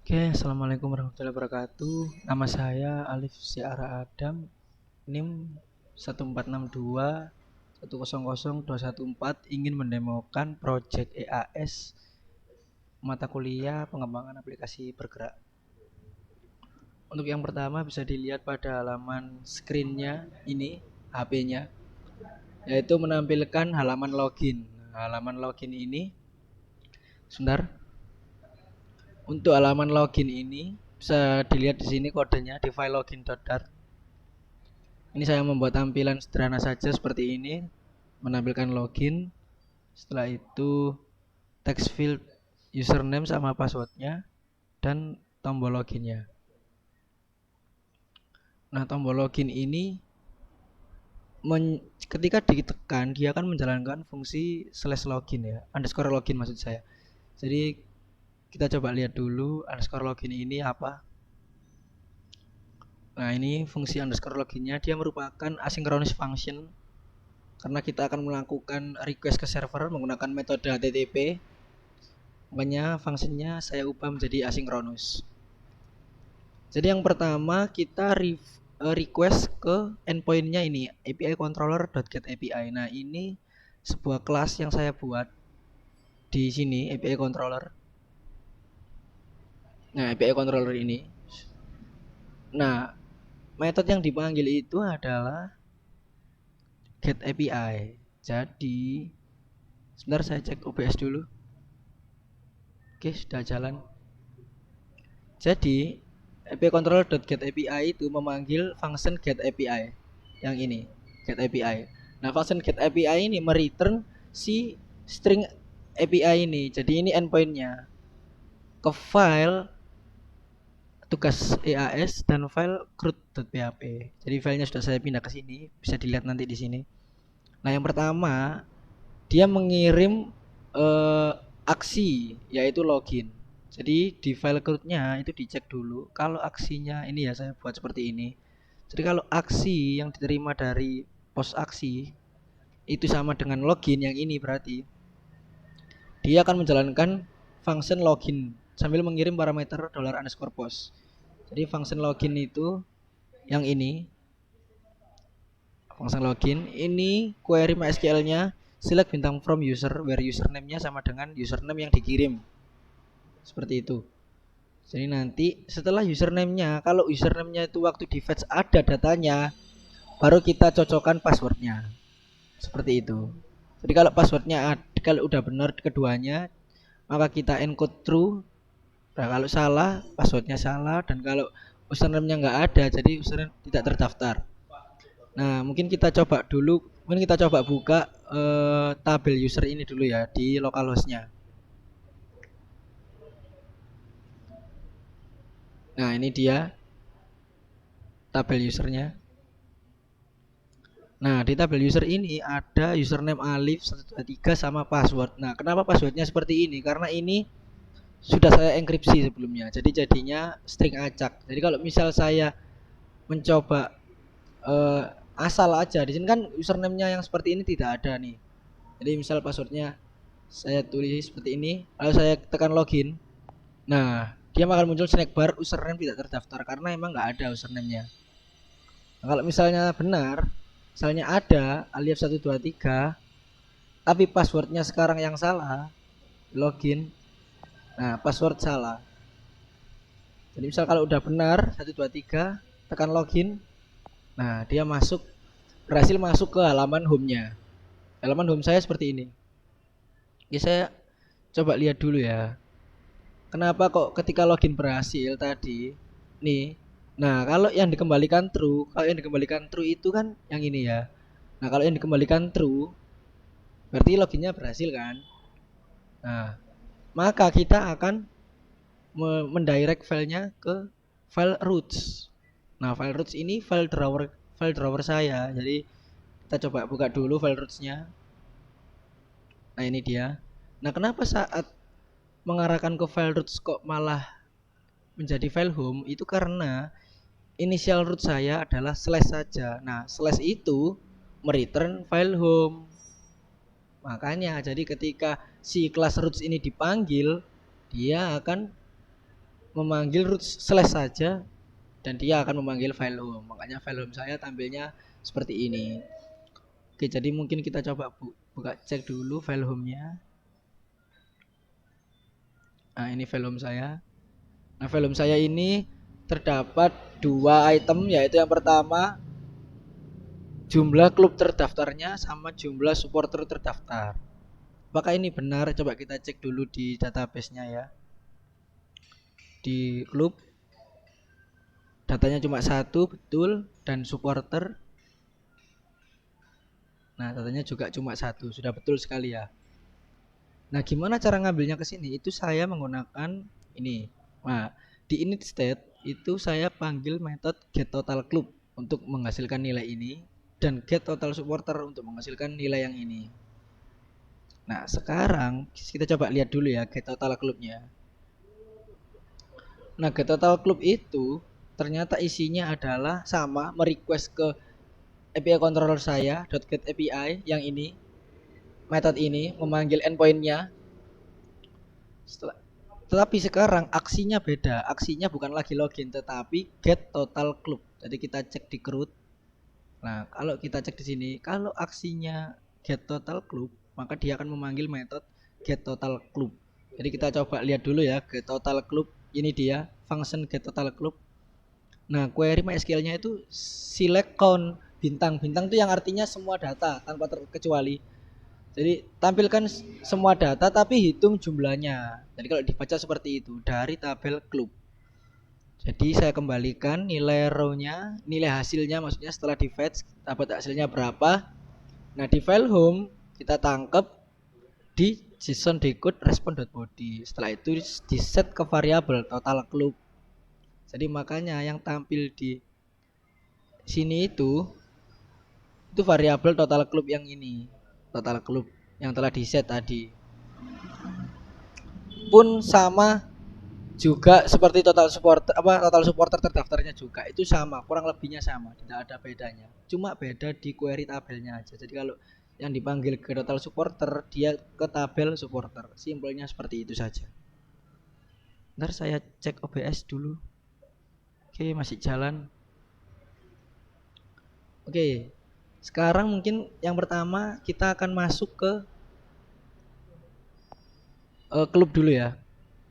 Oke, assalamualaikum warahmatullahi wabarakatuh. Nama saya Alif Syara Adam, NIM 1462 100214, ingin mendemokan project EAS mata kuliah pengembangan aplikasi bergerak. Untuk yang pertama bisa dilihat pada halaman screen-nya ini, HP-nya, yaitu menampilkan halaman login. Halaman login ini, sebentar. Untuk halaman login ini bisa dilihat di sini kodenya di file login.dart. Ini saya membuat tampilan sederhana saja seperti ini, menampilkan login. Setelah itu text field username sama passwordnya dan tombol loginnya. Nah, tombol login ini ketika ditekan dia akan menjalankan fungsi slash login ya, underscore login maksud saya. Jadi kita coba lihat dulu underscore login ini apa. Nah, ini fungsi underscore loginnya, dia merupakan asynchronous function karena kita akan melakukan request ke server menggunakan metode HTTP. Makanya fungsinya saya ubah menjadi asynchronous. Jadi yang pertama kita request ke endpointnya ini API controller.getAPI. Nah, ini sebuah kelas yang saya buat di sini API controller. Nah, API controller ini. Nah, metode yang dipanggil itu adalah getAPI. Jadi sebentar saya cek OBS dulu. Oke, sudah jalan. Jadi API controller.getAPI itu memanggil function getAPI yang ini, getAPI. Nah, function getAPI ini mereturn si string API ini. Jadi ini endpointnya ke file tugas EAS dan file CRUD.php. Jadi filenya sudah saya pindah ke sini, bisa dilihat nanti di sini. Nah, yang pertama dia mengirim aksi yaitu login. Jadi di file CRUD-nya itu dicek dulu kalau aksinya ini ya saya buat seperti ini. Jadi kalau aksi yang diterima dari post aksi itu sama dengan login yang ini, berarti dia akan menjalankan function login sambil mengirim parameter $_post. Jadi function login itu yang ini. Function login ini query MySQL-nya select bintang from user where username-nya sama dengan username yang dikirim. Seperti itu. Jadi nanti setelah username-nya, kalau username-nya itu waktu di fetch ada datanya, baru kita cocokkan passwordnya. Seperti itu. Jadi kalau passwordnya kalau udah benar keduanya, maka kita encode true. Nah, kalau salah, passwordnya salah, dan kalau username-nya nggak ada, jadi username tidak terdaftar. Nah, mungkin kita coba buka tabel user ini dulu ya di localhost-nya. Nah, ini dia tabel usernya. Nah, di tabel user ini ada username Alif 123 sama password. Nah, kenapa passwordnya seperti ini? Karena ini sudah saya enkripsi sebelumnya. Jadi jadinya string acak. Jadi kalau misal saya mencoba asal aja, di sini kan username-nya yang seperti ini tidak ada nih. Jadi misal passwordnya saya tulis seperti ini, lalu saya tekan login. Nah, dia akan muncul snack bar username tidak terdaftar karena emang nggak ada username-nya. Nah, kalau misalnya benar, misalnya ada Alif 123 tapi passwordnya sekarang yang salah, login. Nah, password salah. Jadi misal kalau udah benar 123 tekan login. Nah, dia berhasil masuk ke halaman home-nya. Halaman home saya seperti ini. Oke, saya coba lihat dulu ya. Kenapa kok ketika login berhasil tadi? Nih. Nah, kalau yang dikembalikan true itu kan yang ini ya. Nah, kalau yang dikembalikan true berarti loginnya berhasil kan? Nah, maka kita akan mendirect filenya ke file roots. Nah, file roots ini file drawer saya. Jadi kita coba buka dulu file rootsnya. Nah, ini dia. Nah, kenapa saat mengarahkan ke file roots kok malah menjadi file home? Itu karena initial root saya adalah slash saja. Nah, slash itu mereturn file home. Makanya jadi ketika si class roots ini dipanggil, dia akan memanggil root slash saja dan dia akan memanggil file home. Makanya file home saya tampilnya seperti ini. Oke, jadi mungkin kita coba buka cek dulu file home-nya. Nah, ini file home saya. Nah, file home saya ini terdapat 2 item, yaitu yang pertama jumlah klub terdaftarnya sama jumlah supporter terdaftar. Apakah ini benar? Coba kita cek dulu di database-nya ya. Di klub datanya cuma 1, betul, dan supporter. Nah, datanya juga cuma 1, sudah betul sekali ya. Nah, gimana cara ngambilnya ke sini? Itu saya menggunakan ini. Nah, di init state itu saya panggil metode get total club untuk menghasilkan nilai ini dan get total supporter untuk menghasilkan nilai yang ini. Nah, sekarang kita coba lihat dulu ya get total clubnya. Nah, get total club itu ternyata isinya adalah sama, merequest ke API controller saya .get API yang ini, metode ini memanggil endpointnya. Tetapi sekarang aksinya beda, aksinya bukan lagi login tetapi get total club. Jadi kita cek di root. Nah, kalau kita cek di sini, kalau aksinya get total club, maka dia akan memanggil metode get total club. Jadi kita coba lihat dulu ya get total club. Ini dia function get total club. Nah, query MySQL-nya itu select count bintang. Bintang itu yang artinya semua data tanpa terkecuali. Jadi tampilkan semua data tapi hitung jumlahnya. Jadi kalau dibaca seperti itu dari tabel club. Jadi saya kembalikan nilai row-nya, nilai hasilnya maksudnya setelah di fetch dapat hasilnya berapa. Nah, di file home kita tangkap di JSON decode respond.body. Setelah itu di set ke variabel total club. Jadi makanya yang tampil di sini itu variabel total club yang ini. Total club yang telah di set tadi pun sama juga seperti total supporter terdaftarnya juga itu sama, kurang lebihnya sama, tidak ada bedanya, cuma beda di query tabelnya aja. Jadi kalau yang dipanggil ke total supporter dia ke tabel supporter, simpelnya seperti itu saja. Ntar saya cek OBS dulu. Oke, masih jalan. Oke, sekarang mungkin yang pertama kita akan masuk ke klub dulu ya.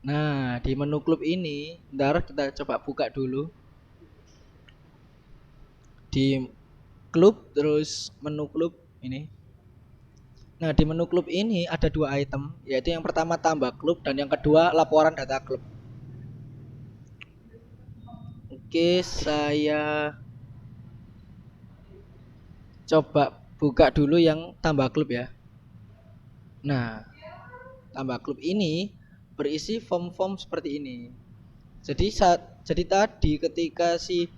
Nah, di menu klub ini, ntar kita coba buka dulu. Di klub, terus menu klub ini. Nah, di menu klub ini ada 2 item, yaitu yang pertama tambah klub dan yang kedua laporan data klub. Oke, saya coba buka dulu yang tambah klub ya. Nah, tambah klub ini berisi form-form seperti ini. Jadi tadi ketika si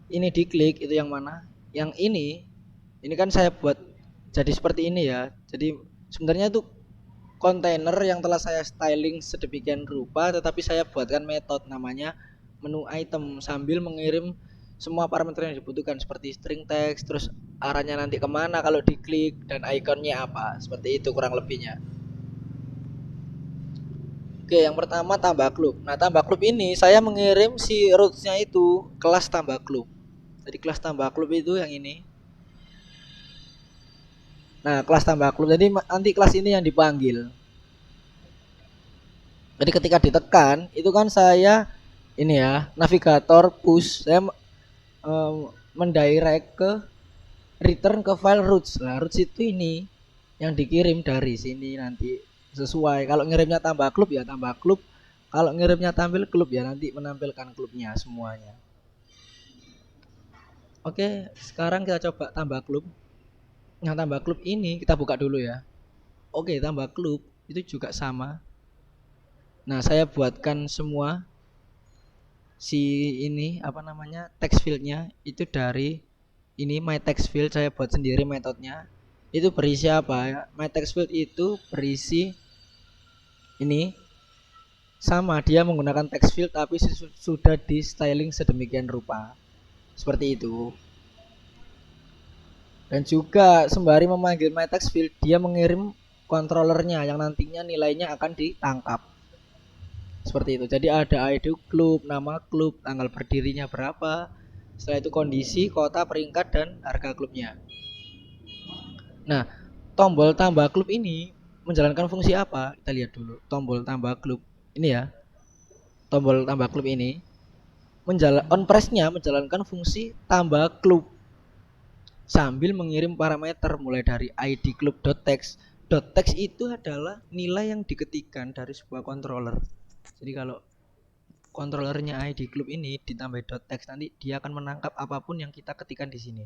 ini diklik itu yang mana? Yang ini kan saya buat jadi seperti ini ya. Jadi sebenarnya itu kontainer yang telah saya styling sedemikian rupa, tetapi saya buatkan metode namanya menu item sambil mengirim semua parameter yang dibutuhkan seperti string text, terus arahnya nanti kemana kalau diklik dan ikonnya apa, seperti itu kurang lebihnya. Oke, yang pertama tambah klub. Nah, tambah klub ini saya mengirim si roots-nya itu kelas tambah klub. Jadi kelas tambah klub itu yang ini. Nah, kelas tambah klub. Jadi nanti kelas ini yang dipanggil. Jadi ketika ditekan itu kan saya ini ya, navigator push, saya mendirect ke return ke file roots. Nah, roots itu ini yang dikirim dari sini nanti sesuai. Kalau ngirimnya tambah klub ya tambah klub. Kalau ngirimnya tampil klub ya nanti menampilkan klubnya semuanya. Oke, sekarang kita coba tambah klub. Nah, tambah klub ini kita buka dulu ya. Oke, tambah klub itu juga sama. Nah, saya buatkan semua si ini apa namanya text fieldnya itu dari ini my text field, saya buat sendiri metodenya. Itu berisi apa ya? My text field itu berisi ini sama, dia menggunakan text field tapi sudah di styling sedemikian rupa seperti itu. Dan juga sembari memanggil my text field dia mengirim controllernya yang nantinya nilainya akan ditangkap. Seperti itu. Jadi ada ID klub, nama klub, tanggal berdirinya berapa. Setelah itu kondisi, kota, peringkat dan harga klubnya. Nah, tombol tambah klub ini menjalankan fungsi apa? Kita lihat dulu. Tombol tambah klub ini ya. Tombol tambah klub ini on press-nya menjalankan fungsi tambah klub sambil mengirim parameter mulai dari id club.text. .text itu adalah nilai yang diketikkan dari sebuah controller. Jadi kalau controllernya id club ini ditambah .text, nanti dia akan menangkap apapun yang kita ketikkan di sini.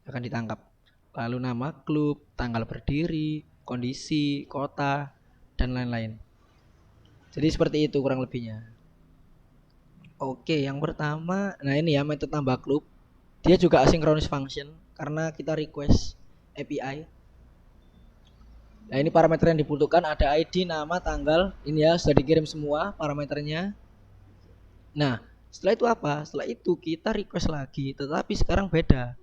Akan ditangkap. Lalu nama klub, tanggal berdiri, kondisi, kota, dan lain-lain. Jadi seperti itu kurang lebihnya. Oke, yang pertama, nah ini ya metode tambah klub. Dia juga asynchronous function karena kita request API. Nah ini parameter yang dibutuhkan ada ID, nama, tanggal. Ini ya sudah dikirim semua parameternya. Nah setelah itu apa? Setelah itu kita request lagi, tetapi sekarang beda.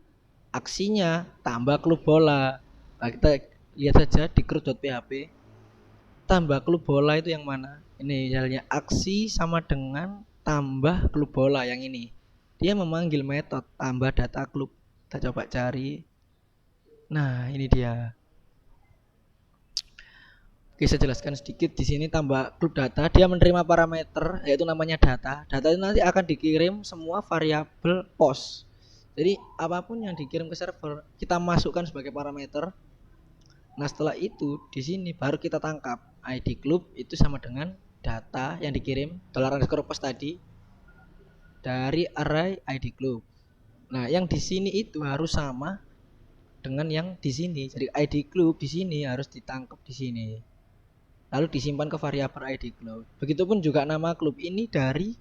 Aksinya tambah klub bola. Nah kita lihat saja di crew.php. Tambah klub bola itu yang mana? Ini misalnya aksi sama dengan tambah klub bola yang ini. Dia memanggil metode tambah data klub. Kita coba cari. Nah, ini dia. Oke, saya jelaskan sedikit di sini tambah klub data. Dia menerima parameter yaitu namanya data. Data itu nanti akan dikirim semua variabel post. Jadi apapun yang dikirim ke server kita masukkan sebagai parameter. Nah, setelah itu di sini baru kita tangkap ID klub itu sama dengan data yang dikirim $_post tadi dari array ID klub. Nah, yang di sini itu harus sama dengan yang di sini. Jadi ID klub di sini harus ditangkap di sini. Lalu disimpan ke variabel ID klub. Begitupun juga nama klub ini dari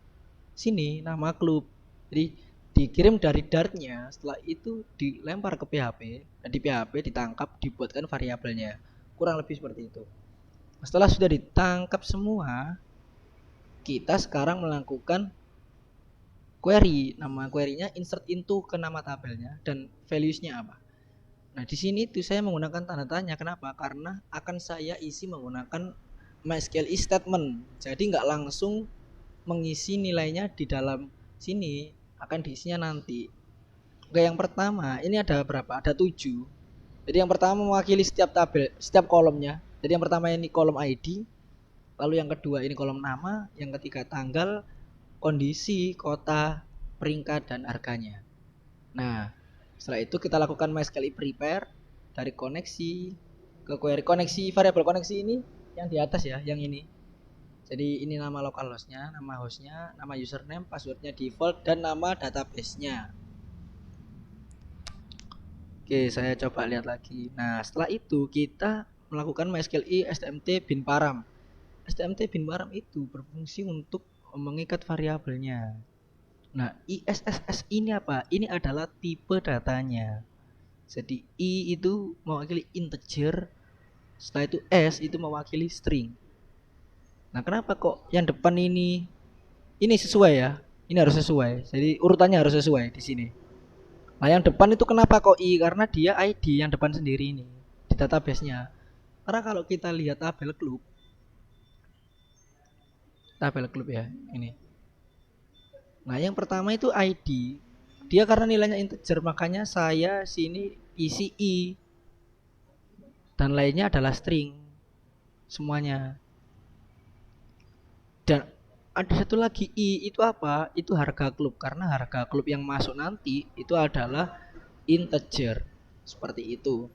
sini, nama klub. Jadi dikirim dari Dart-nya, setelah itu dilempar ke PHP, dan di PHP ditangkap, dibuatkan variabelnya. Kurang lebih seperti itu. Setelah sudah ditangkap semua, kita sekarang melakukan query. Nama query-nya insert into ke nama tabelnya dan values-nya apa. Nah, di sini itu saya menggunakan tanda tanya. Kenapa? Karena akan saya isi menggunakan MySQL statement. Jadi nggak langsung mengisi nilainya di dalam sini, akan diisinya nanti. Oke, yang pertama, ini ada berapa? Ada 7. Jadi yang pertama mewakili setiap tabel, setiap kolomnya. Jadi yang pertama ini kolom ID, lalu yang kedua ini kolom nama, yang ketiga tanggal, kondisi, kota, peringkat, dan harganya. Nah, setelah itu kita lakukan MySQL prepare dari koneksi ke query. Koneksi variabel koneksi ini yang di atas ya, yang ini. Jadi ini nama localhostnya, nama hostnya, nama username, passwordnya default, dan nama database-nya. Oke, saya coba lihat lagi. Nah, setelah itu kita melakukan MySQL stmt bin param. Stmt bin param itu berfungsi untuk mengikat variabelnya. Nah, ISSS ini apa? Ini adalah tipe datanya. Jadi I itu mewakili integer, setelah itu S itu mewakili string. Nah, kenapa kok yang depan ini sesuai ya? Ini harus sesuai. Jadi urutannya harus sesuai di sini. Nah, yang depan itu kenapa kok I? Karena dia ID yang depan sendiri ini di database-nya. Karena kalau kita lihat tabel klub ya, ini. Nah, yang pertama itu ID. Dia karena nilainya integer, makanya saya sini isi I. Dan lainnya adalah string. Semuanya. Dan ada satu lagi I itu apa? Itu harga klub. Karena harga klub yang masuk nanti itu adalah integer. Seperti itu.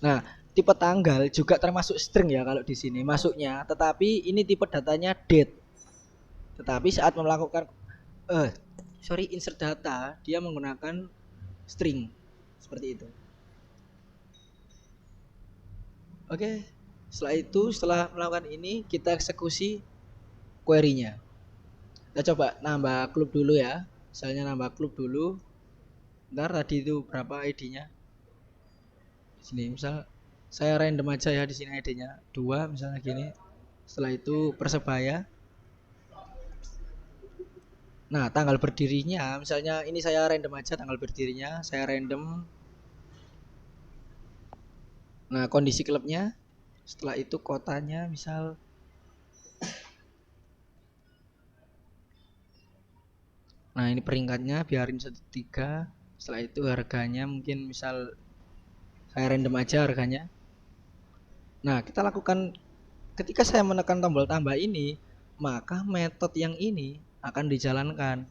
Nah, tipe tanggal juga termasuk string ya kalau di sini masuknya. Tetapi ini tipe datanya date. Tetapi saat melakukan insert data, dia menggunakan string seperti itu. Oke, setelah melakukan ini kita eksekusi query-nya. Kita coba nambah klub dulu ya. Misalnya nambah klub dulu. Ntar tadi itu berapa ID-nya? Di sini misal saya random aja ya, di sini ID-nya 2 misalnya gini. Setelah itu Persebaya. Nah, tanggal berdirinya, misalnya ini saya random aja tanggal berdirinya, saya random. Nah, kondisi klubnya, setelah itu kotanya misal Nah, ini peringkatnya biarin 1 3. Setelah itu harganya mungkin misal saya random aja harganya. Nah, kita lakukan ketika saya menekan tombol tambah ini, maka metode yang ini akan dijalankan.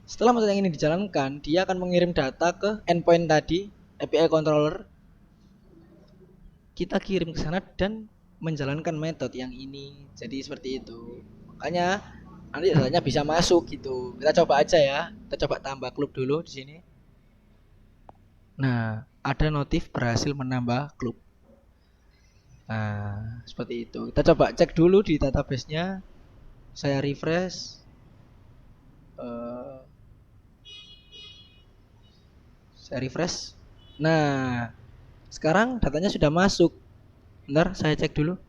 Setelah metode yang ini dijalankan, dia akan mengirim data ke endpoint tadi, API controller. Kita kirim ke sana dan menjalankan metode yang ini. Jadi seperti itu. Makanya nanti datanya bisa masuk gitu. Kita coba aja ya. Kita coba tambah klub dulu di sini. Nah, ada notif berhasil menambah klub. Nah, seperti itu. Kita coba cek dulu di database-nya. Saya refresh. Saya refresh. Nah, sekarang datanya sudah masuk. Bentar, saya cek dulu.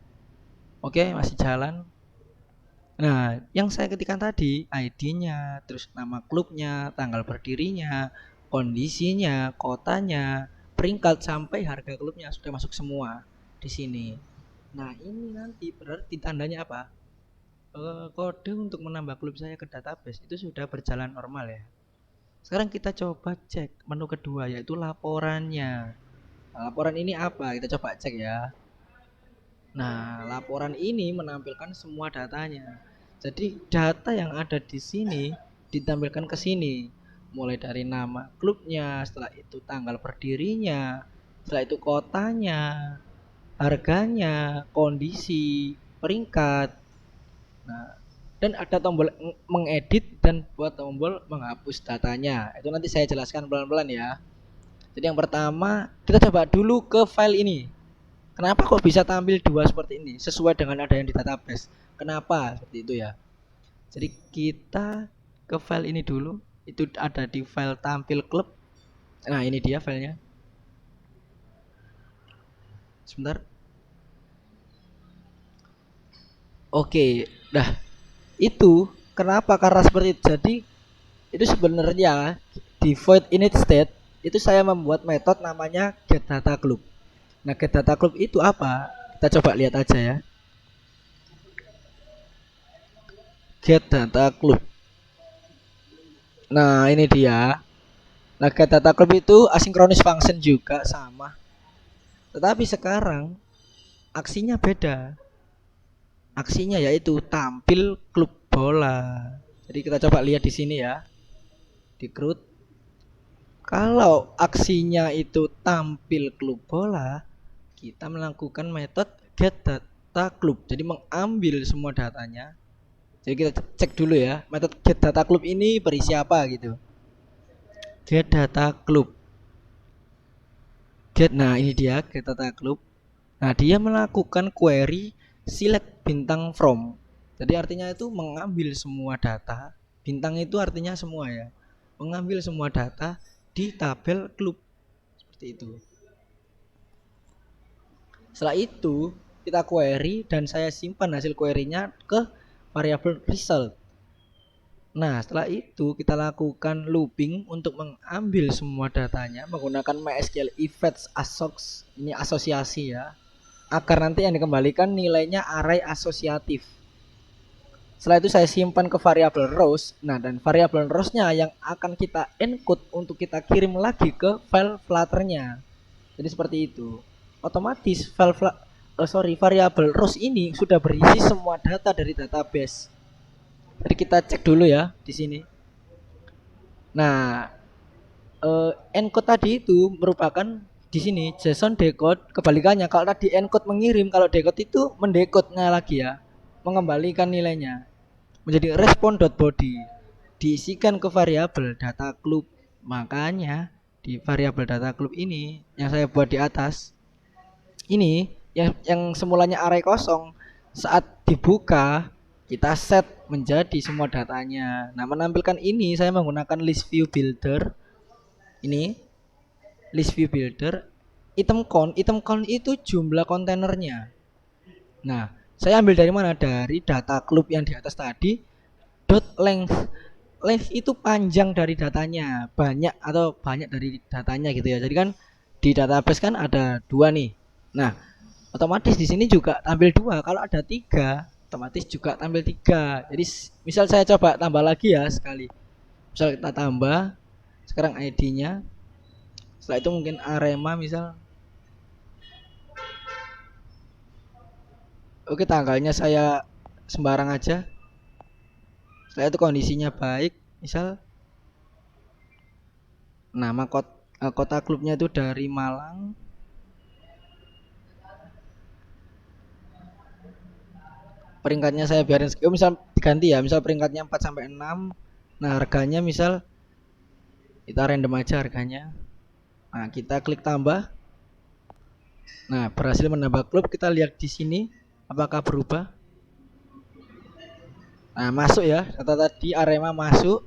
Oke, masih jalan. Nah, yang saya ketikkan tadi, ID-nya, terus nama klubnya, tanggal berdirinya, kondisinya, kotanya, peringkat sampai harga klubnya sudah masuk semua di sini. Nah, ini nanti berarti tandanya apa? Kode untuk menambah klub saya ke database itu sudah berjalan normal ya. Sekarang kita coba cek menu kedua yaitu laporannya. Nah, laporan ini apa? Kita coba cek ya. Nah, laporan ini menampilkan semua datanya. Jadi data yang ada di sini ditampilkan ke sini. Mulai dari nama klubnya, setelah itu tanggal berdirinya, setelah itu kotanya, harganya, kondisi, peringkat. Nah, dan ada tombol mengedit dan buat tombol menghapus datanya. Itu nanti saya jelaskan pelan-pelan ya. Jadi yang pertama, kita coba dulu ke file ini. Kenapa kok bisa tampil dua seperti ini? Sesuai dengan ada yang di database. Kenapa seperti itu ya? Jadi kita ke file ini dulu. Itu ada di file tampil klub. Nah, ini dia filenya. Sebentar. Oke, dah. Itu kenapa? Karena seperti itu. Jadi itu sebenarnya di void init state itu saya membuat metode namanya get data club. Nah, get data club itu apa? Kita coba lihat aja ya. Get data club. Nah, ini dia. Nah, get data club itu asynchronous function juga sama. Tetapi sekarang aksinya beda. Aksinya yaitu tampil klub bola. Jadi kita coba lihat di sini ya. Di CRUD. Kalau aksinya itu tampil klub bola, kita melakukan metode get data club. Jadi mengambil semua datanya. Jadi kita cek dulu ya, metode get data club ini berisi apa gitu. Get data club. Nah ini dia get data club. Nah dia melakukan query select bintang from. Jadi artinya itu mengambil semua data. Bintang itu artinya semua ya. Mengambil semua data di tabel klub seperti itu. Setelah itu kita query dan saya simpan hasil query-nya ke variabel result. Nah, setelah itu kita lakukan looping untuk mengambil semua datanya menggunakan MySQL events assoc. Ini asosiasi ya. Agar nanti yang dikembalikan nilainya array asosiatif. Setelah itu saya simpan ke variabel rows. Nah, dan variabel rows-nya yang akan kita encode untuk kita kirim lagi ke file Flutter-nya. Jadi seperti itu. Otomatis variabel rows ini sudah berisi semua data dari database. Jadi kita cek dulu ya di sini. Nah, encode tadi itu merupakan di sini JSON decode. Kebalikannya, kalau tadi encode mengirim, kalau decode itu mendecode-nya lagi ya, mengembalikan nilainya menjadi respond.body, diisikan ke variabel data club. Makanya di variabel data club ini yang saya buat di atas ini yang semulanya array kosong, saat dibuka kita set menjadi semua datanya. Nah, menampilkan ini saya menggunakan list view builder. Ini list view builder, item count itu jumlah kontainernya. Nah, saya ambil dari mana? Dari data club yang di atas tadi. Dot length. Length itu panjang dari datanya, banyak atau banyak dari datanya gitu ya. Jadi kan di database kan ada 2 nih. Nah, otomatis di sini juga tampil 2. Kalau ada 3, otomatis juga tampil 3. Jadi misal saya coba tambah lagi ya sekali. Misal kita tambah sekarang ID-nya. Setelah itu mungkin Arema misal. Oke, tanggalnya saya sembarang aja. Setelah itu kondisinya baik, misal nama kota klubnya itu dari Malang. Peringkatnya saya biarin misal diganti ya, misal peringkatnya 4 sampai 6. Nah, harganya misal kita random aja harganya. Nah, kita klik tambah. Nah, berhasil menambah klub. Kita lihat di sini apakah berubah. Nah, masuk ya. Data tadi Arema masuk.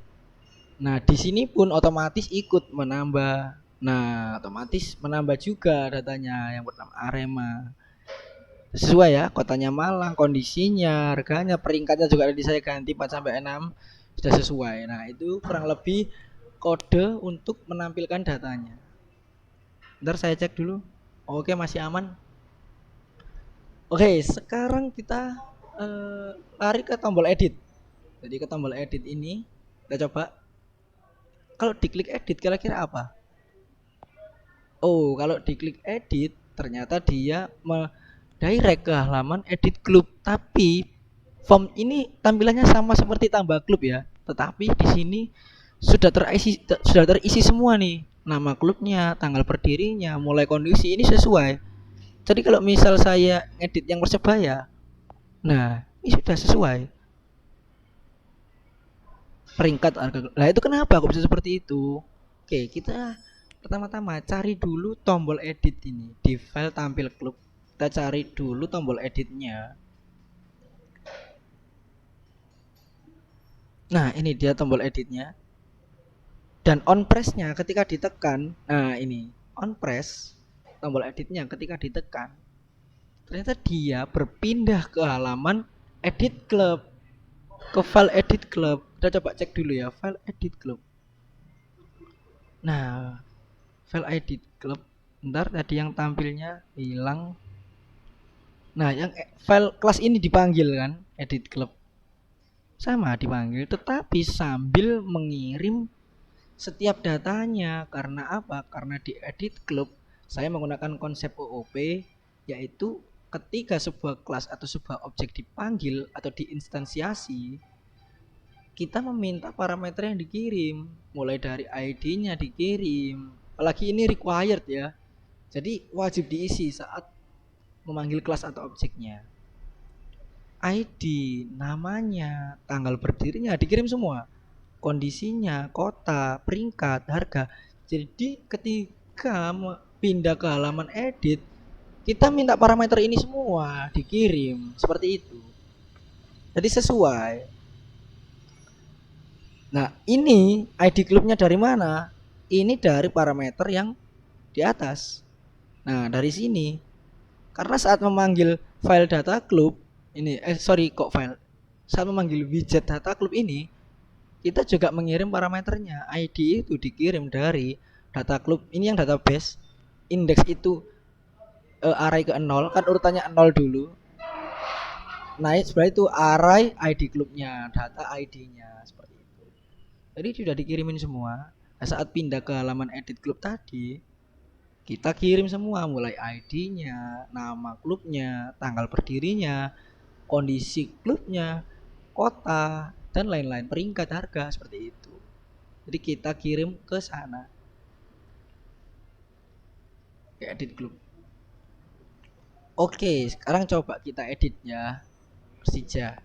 Nah, di sini pun otomatis ikut menambah. Nah, otomatis menambah juga datanya yang bernama Arema. Sesuai ya, kotanya Malang, kondisinya, harganya, peringkatnya juga ada di saya ganti 4 sampai 6 sudah sesuai. Nah, itu kurang lebih kode untuk menampilkan datanya. Ntar saya cek dulu. Oke, masih aman. Oke, sekarang kita lari ke tombol edit. Jadi ke tombol edit ini kita coba. Kalau diklik edit kira-kira apa? Oh, kalau diklik edit ternyata dia direct ke halaman edit klub. Tapi form ini tampilannya sama seperti tambah klub ya. Tetapi di sini sudah terisi semua nih. Nama klubnya, tanggal berdirinya, mulai kondisi ini sesuai. Jadi kalau misal saya edit yang Persebaya, nah ini sudah sesuai. Peringkat harga. Nah itu kenapa kok bisa seperti itu? Oke, kita pertama-tama cari dulu tombol edit ini di file tampil klub. Kita cari dulu tombol editnya. Nah ini dia tombol editnya. Dan on press-nya ketika ditekan, nah ini on press tombol editnya ketika ditekan, ternyata dia berpindah ke halaman edit club, ke file edit club. Kita coba cek dulu ya file edit club. Nah, file edit club, ntar tadi yang tampilnya hilang. Nah, yang file kelas ini dipanggil kan, edit club. Sama dipanggil, tetapi sambil mengirim setiap datanya. Karena apa? Karena di edit club saya menggunakan konsep OOP, yaitu ketika sebuah kelas atau sebuah objek dipanggil atau diinstansiasi, kita meminta parameter yang dikirim, mulai dari ID-nya dikirim. Apalagi ini required ya. Jadi wajib diisi saat memanggil kelas atau objeknya. ID, namanya, tanggal berdirinya dikirim semua. Kondisinya, kota, peringkat, harga. Jadi ketika pindah ke halaman edit, kita minta parameter ini semua dikirim seperti itu. Jadi sesuai. Nah, ini ID klubnya dari mana? Ini dari parameter yang di atas. Nah, dari sini. Karena saat memanggil file data klub ini saat memanggil widget data klub ini, kita juga mengirim parameternya. ID itu dikirim dari data klub. Ini yang database. Indeks itu array ke 0, kan urutannya 0 dulu. Naik sebelah itu array ID klubnya, data ID-nya seperti itu. Jadi sudah dikirimin semua. Nah, saat pindah ke halaman edit klub tadi, kita kirim semua mulai ID-nya, nama klubnya, tanggal berdirinya, kondisi klubnya, kota, dan lain-lain, peringkat, harga seperti itu. Jadi kita kirim ke sana. Ke edit klub. Oke, sekarang coba kita edit ya Persija.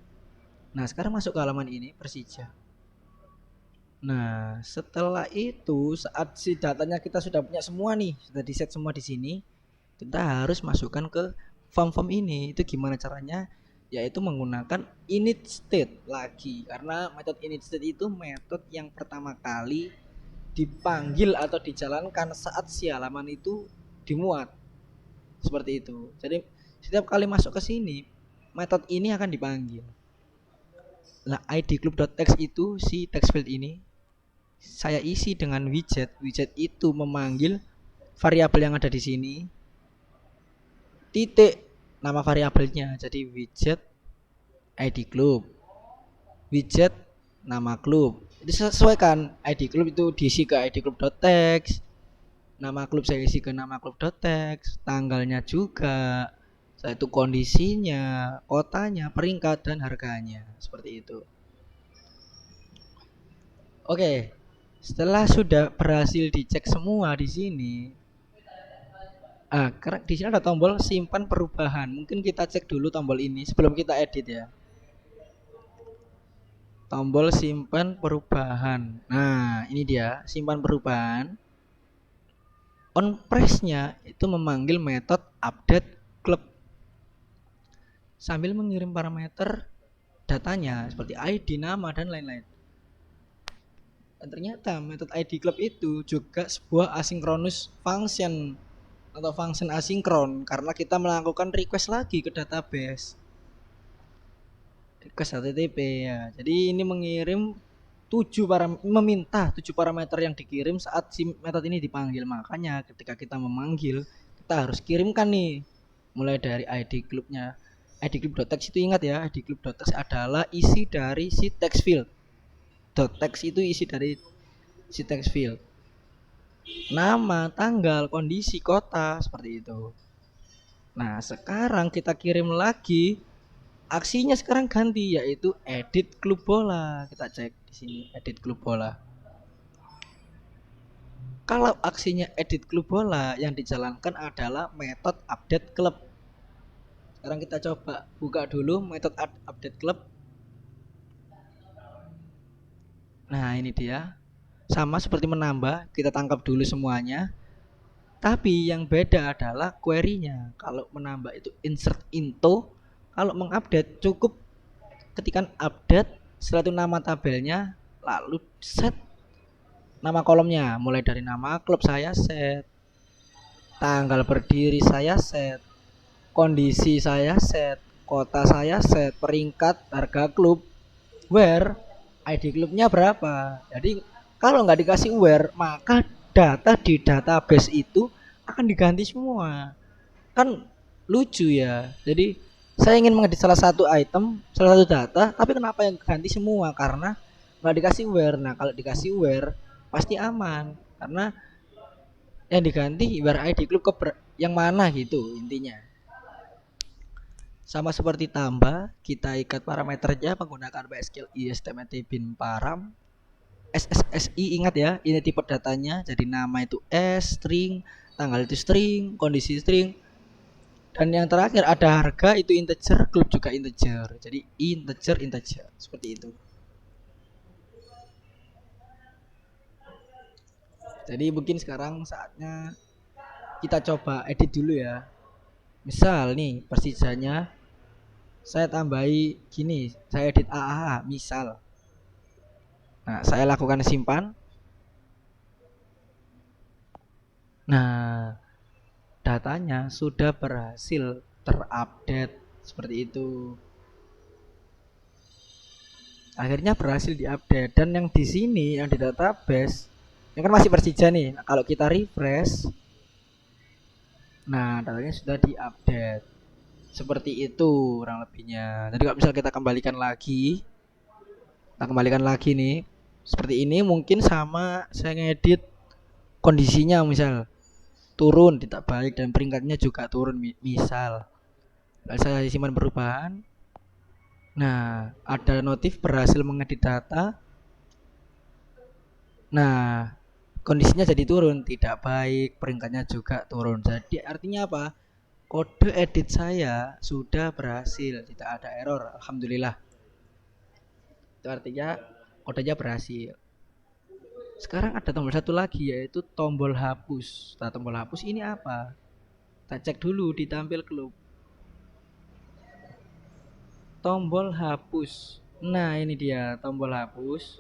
Nah, sekarang masuk ke halaman ini Persija. Nah, setelah itu saat si datanya kita sudah punya semua nih, sudah di set semua di sini, kita harus masukkan ke form ini. Itu gimana caranya? Yaitu menggunakan init state lagi, karena metode init state itu metode yang pertama kali dipanggil atau dijalankan saat si halaman itu dimuat. Seperti itu. Jadi setiap kali masuk ke sini, metode ini akan dipanggil. Nah, id_club.text itu si text field ini saya isi dengan widget. Widget itu memanggil variabel yang ada di sini, titik nama variabelnya. Jadi widget id club, widget nama klub. disesuaikan. ID klub itu diisi ke idklub.txt, nama klub saya isi ke nama klub.txt, tanggalnya juga, saya itu kondisinya, kotanya, peringkat dan harganya, seperti itu. Oke, setelah sudah berhasil dicek semua di sini, karena di sini ada tombol simpan perubahan. Mungkin kita cek dulu tombol ini sebelum kita edit ya. Tombol simpan perubahan. Nah, ini dia simpan perubahan. On press-nya itu memanggil metode update club sambil mengirim parameter datanya seperti ID, nama dan lain-lain. Dan ternyata metode ID club itu juga sebuah asynchronous function atau function asinkron karena kita melakukan request lagi ke database. Request HTTP ya. Jadi ini mengirim meminta 7 parameter yang dikirim saat si metode ini dipanggil. Makanya ketika kita memanggil, kita harus kirimkan nih mulai dari ID clubnya. ID club.text itu ingat ya, ID club.text adalah isi dari si text field. .text itu isi dari si text field. Nama, tanggal, kondisi, kota, seperti itu. Nah, sekarang kita kirim lagi. Aksinya sekarang ganti yaitu edit klub bola. Kita cek di sini edit klub bola. Kalau aksinya edit klub bola yang dijalankan adalah metode update klub. Sekarang kita coba buka dulu metode update klub. Nah, ini dia. Sama seperti menambah, kita tangkap dulu semuanya. Tapi yang beda adalah query-nya. Kalau menambah itu insert into, kalau mengupdate cukup ketikan update, setelah itu nama tabelnya, lalu set nama kolomnya, mulai dari nama klub saya set, tanggal berdiri saya set, kondisi saya set, kota saya set, peringkat, harga klub, where, ID klubnya berapa. Jadi kalau nggak dikasih where, maka data di database itu akan diganti semua. Kan lucu ya. Jadi saya ingin mengedit salah satu item, salah satu data, tapi kenapa yang ganti semua? Karena nggak dikasih where. Nah, kalau dikasih where pasti aman, karena yang diganti where ID klub ke yang mana gitu intinya. Sama seperti tambah, kita ikat parameternya menggunakan MySQL ISTMT bin param. SSSI ingat ya, ini tipe datanya. Jadi nama itu S string, tanggal itu string, kondisi string. Dan yang terakhir ada harga itu integer, klub juga integer. Jadi integer seperti itu. Jadi mungkin sekarang saatnya kita coba edit dulu ya. Misal nih persisanya saya tambahi gini, saya edit AAA misal. Nah, saya lakukan simpan. Nah, datanya sudah berhasil terupdate seperti itu. Akhirnya berhasil diupdate dan yang di sini yang di database ini kan masih Persija nih. Nah, kalau kita refresh, nah datanya sudah diupdate. Seperti itu kurang lebihnya. Jadi kalau misal kita kembalikan lagi nih. Seperti ini mungkin sama saya ngedit kondisinya misal turun tidak baik dan peringkatnya juga turun misal. Lalu saya simpan perubahan. Nah, ada notif berhasil mengedit data. Nah, kondisinya jadi turun, tidak baik, peringkatnya juga turun. Jadi artinya apa? Kode edit saya sudah berhasil, tidak ada error, alhamdulillah. Itu artinya kodenya berhasil. Sekarang ada tombol satu lagi yaitu tombol hapus. Nah, tombol hapus ini apa? Kita cek dulu di tampil klub. Tombol hapus. Nah, ini dia tombol hapus.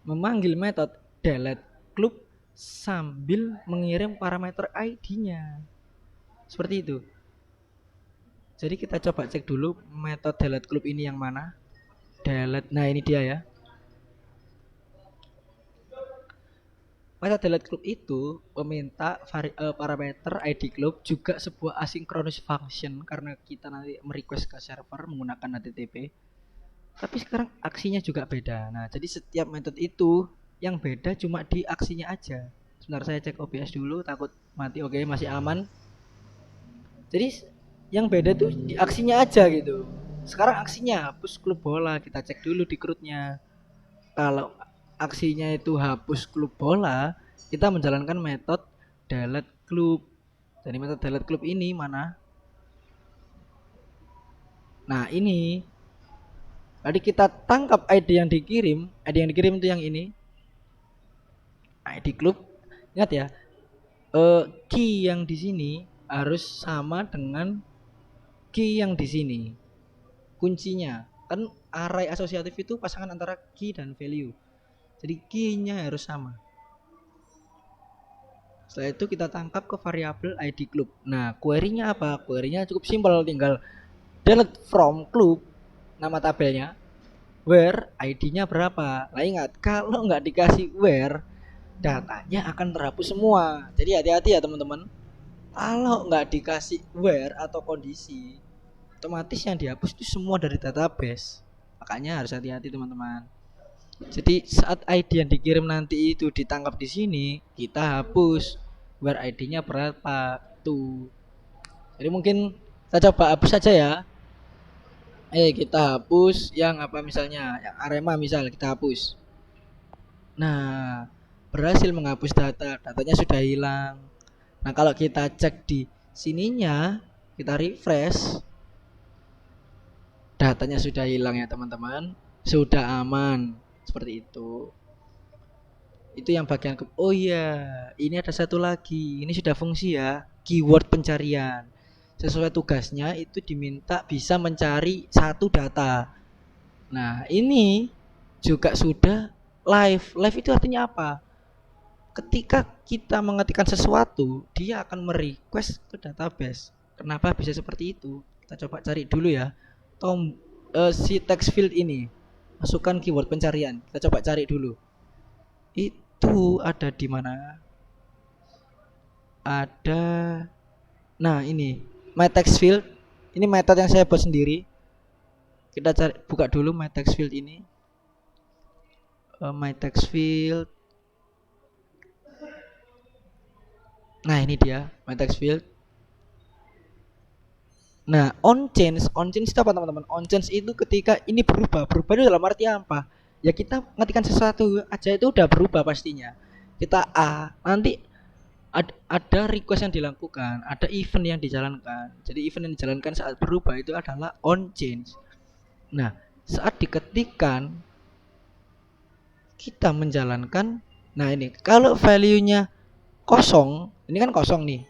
Memanggil metode delete klub sambil mengirim parameter ID-nya. Seperti itu. Jadi kita coba cek dulu metode delete klub ini yang mana. Delete. Nah, ini dia ya. Metode delete klub itu meminta parameter ID klub juga sebuah asynchronous function karena kita nanti merequest ke server menggunakan HTTP. Tapi sekarang aksinya juga beda. Nah, jadi setiap metode itu yang beda cuma di aksinya aja. Sebentar saya cek OBS dulu, takut mati. Oke, masih aman. Jadi yang beda tuh di aksinya aja gitu. Sekarang aksinya hapus klub bola, kita cek dulu di crudnya. Kalau aksinya itu hapus klub bola, kita menjalankan metode delete klub. Jadi metode delete klub ini mana? Nah, ini tadi kita tangkap ID yang dikirim itu yang ini, ID klub. Ingat ya, key yang di sini harus sama dengan key yang di sini. Kuncinya kan array asosiatif itu pasangan antara key dan value. Jadi key-nya harus sama. Setelah itu kita tangkap ke variabel ID klub. Nah, query-nya apa? Query-nya cukup simpel, tinggal delete from klub nama tabelnya, where ID-nya berapa. Lah ingat, kalau nggak dikasih where, datanya akan terhapus semua. Jadi hati-hati ya teman-teman. Kalau nggak dikasih where atau kondisi, otomatis yang dihapus itu semua dari database. Makanya harus hati-hati teman-teman. Jadi saat ID yang dikirim nanti itu ditangkap di sini, kita hapus where ID-nya berapa tuh. Jadi mungkin kita coba hapus saja ya. Kita hapus yang apa misalnya, yang Arema misal kita hapus. Nah, berhasil menghapus data, datanya sudah hilang. Nah, kalau kita cek di sininya, kita refresh, datanya sudah hilang ya teman-teman, sudah aman, seperti itu. Itu yang bagian oh iya, ini ada satu lagi, ini sudah fungsi ya, keyword pencarian. Sesuai tugasnya itu diminta bisa mencari satu data. Nah, ini juga sudah live. Live itu artinya apa? Ketika kita mengetikkan sesuatu, dia akan merequest ke database. Kenapa bisa seperti itu? Kita coba cari dulu ya. Si text field ini, masukkan keyword pencarian. Kita coba cari dulu. Itu ada di mana? Ada. Nah, ini my text field. Ini metode yang saya buat sendiri. Kita cari, buka dulu my text field ini. My text field. Nah, ini dia my text field. Nah, on change itu apa teman-teman? On change itu ketika ini berubah itu dalam arti apa? Ya kita ngetikkan sesuatu aja itu udah berubah pastinya. Kita nanti ada request yang dilakukan, ada event yang dijalankan. Jadi event yang dijalankan saat berubah itu adalah on change. Nah, saat diketikkan kita menjalankan, nah ini kalau value-nya kosong, ini kan kosong nih,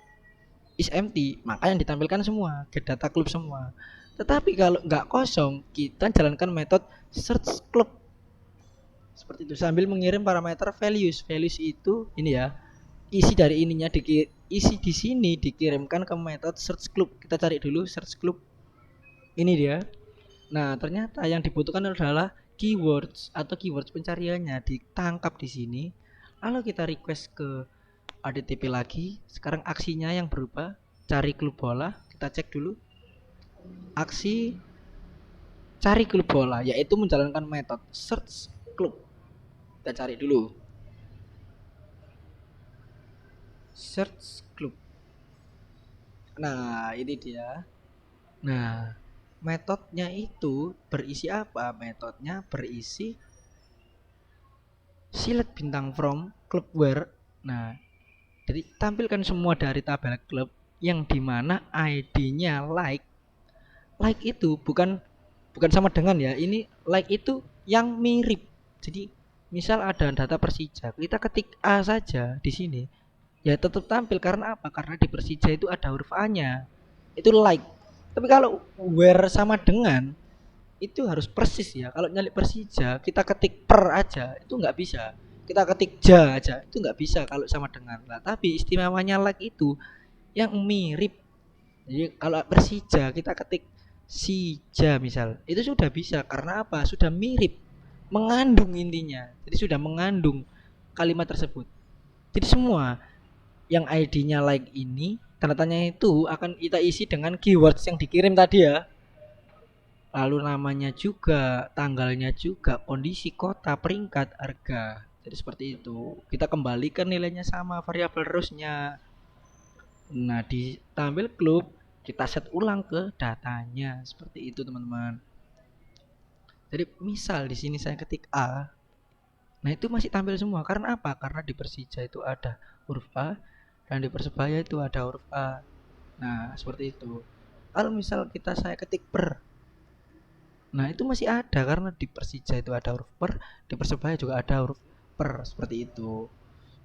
is empty, maka yang ditampilkan semua get data club semua. Tetapi kalau nggak kosong, kita jalankan metode search club seperti itu sambil mengirim parameter values. Values itu ini ya, isi dari ininya isi di sini dikirimkan ke metode search club. Kita cari dulu search club, ini dia. Nah, ternyata yang dibutuhkan adalah keywords atau keywords pencariannya ditangkap di sini. Lalu kita request ke ADTP lagi. Sekarang aksinya yang berubah, cari klub bola. Kita cek dulu. Aksi cari klub bola yaitu menjalankan metode search klub. Kita cari dulu. Search klub. Nah, ini dia. Nah, metodenya itu berisi apa? Metodenya berisi select bintang from club where. Nah, jadi tampilkan semua dari tabel klub yang dimana ID-nya like. Like itu bukan sama dengan ya. Ini like itu yang mirip. Jadi misal ada data Persija, kita ketik A saja di sini, ya tetap tampil. Karena apa? Karena di Persija itu ada huruf A-nya. Itu like. Tapi kalau where sama dengan itu harus persis ya. Kalau nyali Persija kita ketik per aja itu nggak bisa. Kita ketik ja aja itu nggak bisa kalau sama dengan. Nah, tapi istimewanya like itu yang mirip. Jadi kalau Persija kita ketik Sija misal, itu sudah bisa. Karena apa? Sudah mirip, mengandung intinya. Jadi sudah mengandung kalimat tersebut. Jadi semua yang ID-nya like ini, tanda tanya itu akan kita isi dengan keywords yang dikirim tadi ya. lalu namanya juga, tanggalnya juga, kondisi kota, peringkat, harga. Jadi seperti itu. Kita kembalikan nilainya sama variabel rowsnya. Nah, di tampil klub kita set ulang ke datanya. Seperti itu, teman-teman. Jadi misal di sini saya ketik A, nah itu masih tampil semua. Karena apa? Karena di Persija itu ada huruf A dan di Persebaya itu ada huruf A. Nah, seperti itu. Kalau misal saya ketik per, nah itu masih ada karena di Persija itu ada huruf per, di Persebaya juga ada huruf per, seperti itu.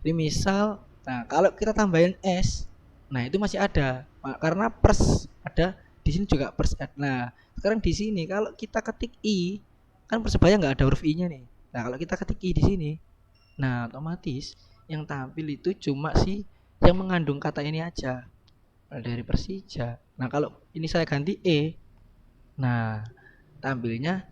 Jadi misal, nah kalau kita tambahin S, nah itu masih ada. Karena pers ada di sini juga pers. Nah, sekarang di sini kalau kita ketik I, kan Persebaya nggak ada huruf I-nya nih. Nah, kalau kita ketik I di sini, nah otomatis yang tampil itu cuma si yang mengandung kata ini aja. Nah, dari Persija. Nah, kalau ini saya ganti E, nah tampilnya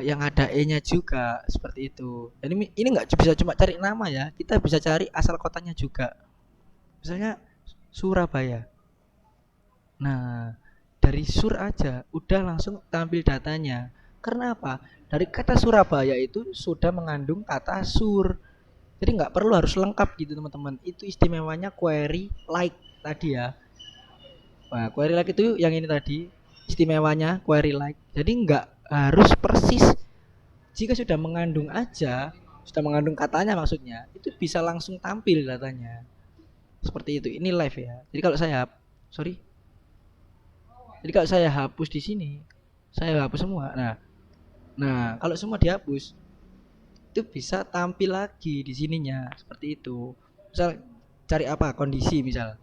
yang ada E-nya juga seperti itu. Dan ini nggak bisa cuma cari nama ya, kita bisa cari asal kotanya juga. Misalnya Surabaya. Nah, dari Sur aja udah langsung tampil datanya. Karena apa? Dari kata Surabaya itu sudah mengandung kata Sur. Jadi nggak perlu harus lengkap gitu teman-teman. Itu istimewanya query like tadi ya. Nah, query like itu yang ini tadi istimewanya query like. Jadi nggak harus persis. Jika sudah mengandung aja, sudah mengandung katanya maksudnya, itu bisa langsung tampil datanya. Seperti itu. Ini live ya. Jadi kalau saya sorry. Jadi kalau saya hapus di sini, saya hapus semua. Nah, kalau semua dihapus, itu bisa tampil lagi di sininya seperti itu. Misal cari apa? Kondisi misal.